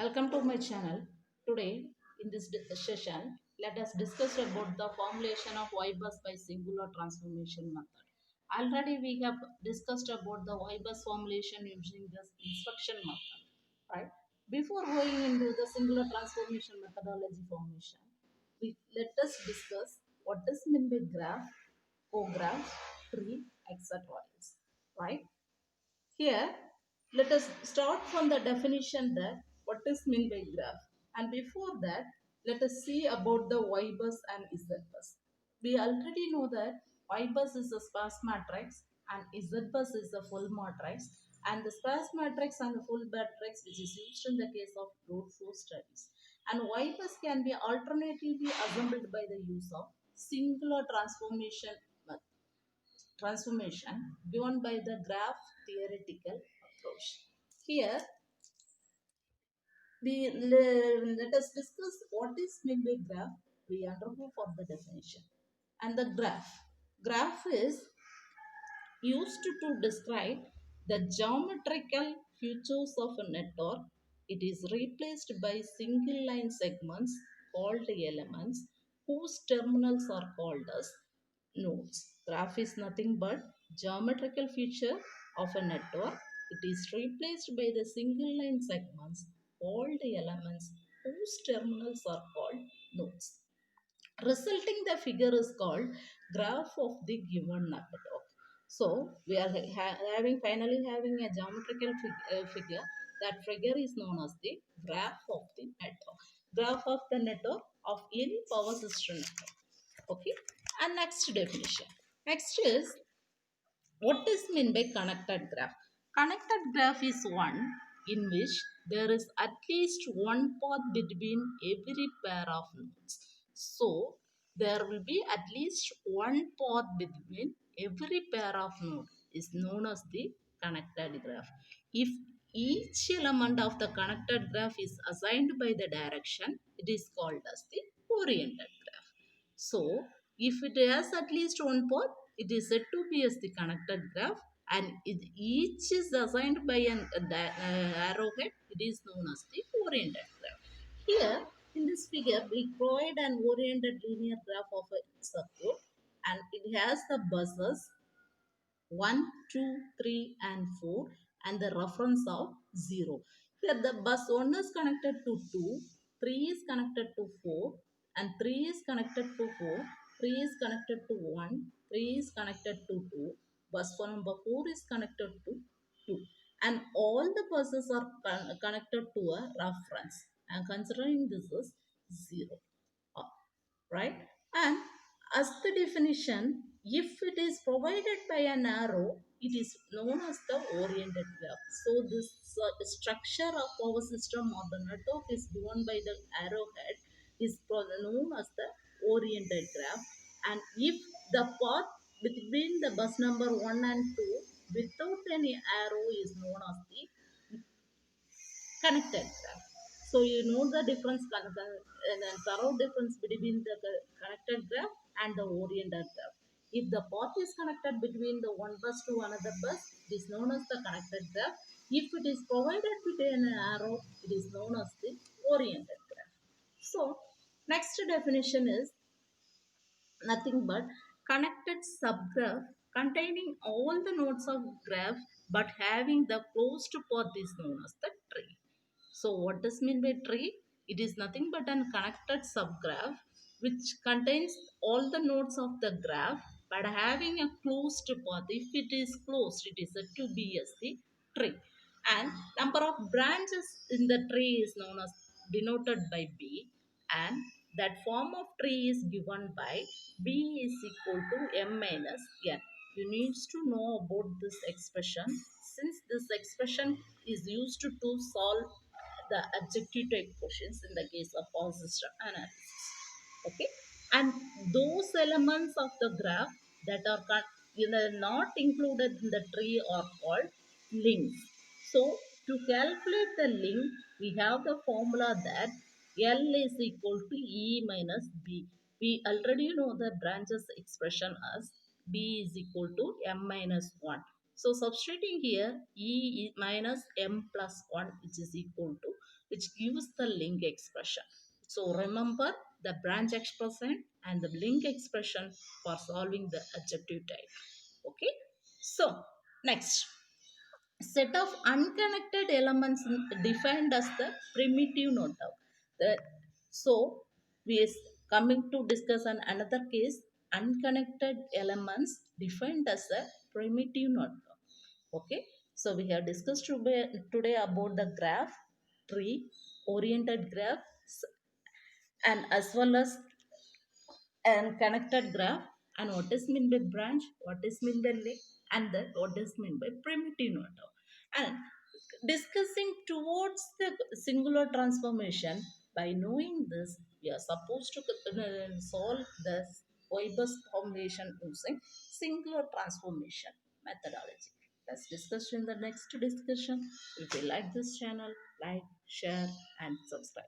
Welcome to my channel. Today in this session, let us discuss about the formulation of Ybus by singular transformation method. Already we have discussed about the Ybus formulation using this inspection method, right? Before going into the singular transformation methodology formation, let us discuss what is meant by graph, co-graph, tree, etc. Right? Here, let us start from the definition that what is meant by graph. And before that, let us see about the Y bus and Z bus. We already know that Y bus is a sparse matrix and Z bus is a full matrix. And the sparse matrix and the full matrix which is used in the case of brute force studies. And Y bus can be alternatively assembled by the use of singular transformation given by the graph theoretical approach. Here, let us discuss what is meant by graph. We undergo for the definition. And the graph is used to describe the geometrical features of a network. It is replaced by single line segments called elements whose terminals are called as nodes. Graph is nothing but geometrical feature of a network. It is replaced by the single line segments called elements whose terminals are called nodes. Resulting the figure is called graph of the given network. So we are having finally having a geometrical figure. That figure is known as the graph of the network. Graph of the network of any power system network. Okay. And next definition. Next is what is meant by connected graph? Connected graph is one in which there is at least one path between every pair of nodes. So there will be at least one path between every pair of nodes is known as the connected graph. If each element of the connected graph is assigned by the direction, it is called as the oriented graph. So if it has at least one path, it is said to be as the connected graph, and each is assigned by an arrowhead. It is known as the oriented graph. Here in this figure, we provide an oriented linear graph of a circuit, and it has the buses 1, 2, 3, and 4, and the reference of 0. Here the bus 1 is connected to 2, 3 is connected to 4, and 3 is connected to 4, 3 is connected to 1, 3 is connected to 2, bus number 4 is connected to 2. And all the buses are connected to a reference. And considering this is 0. Right? And as the definition, if it is provided by an arrow, it is known as the oriented graph. So this structure of our system or the network is given by the arrowhead is known as the oriented graph. And if the path between the bus number 1 and 2 without any arrow is known as the connected graph. So you know the difference, thorough difference between the connected graph and the oriented graph. If the path is connected between the one bus to another bus, it is known as the connected graph. If it is provided with an arrow, it is known as the oriented graph. So next definition is nothing but connected subgraph containing all the nodes of graph but having the closed path is known as the tree. So what does mean by tree? It is nothing but a connected subgraph which contains all the nodes of the graph but having a closed path. If it is closed, it is said to be as the tree. And number of branches in the tree is known as denoted by B, and that form of tree is given by B is equal to M minus N. You need to know about this expression since this expression is used to solve the adjective type questions in the case of power system analysis. Okay, and those elements of the graph that are not included in the tree are called links. So to calculate the link, we have the formula that L is equal to E minus B. We already know the branches expression as B is equal to M minus 1. So substituting here E minus M plus 1 which is equal to which gives the link expression. So remember the branch expression and the link expression for solving the adjective type. Okay. So next, set of unconnected elements defined as the primitive node. The, so we is coming to discuss on another case, unconnected elements defined as a primitive node. Okay, so we have discussed today about the graph, tree, oriented graph, and as well as and connected graph, and what is mean by branch, what is mean by link, and then what is mean by primitive node. And discussing towards the singular transformation, by knowing this we are supposed to solve the Ybus formulation using singular transformation methodology. Let's discuss in the next discussion. If you like this channel, like, share and subscribe.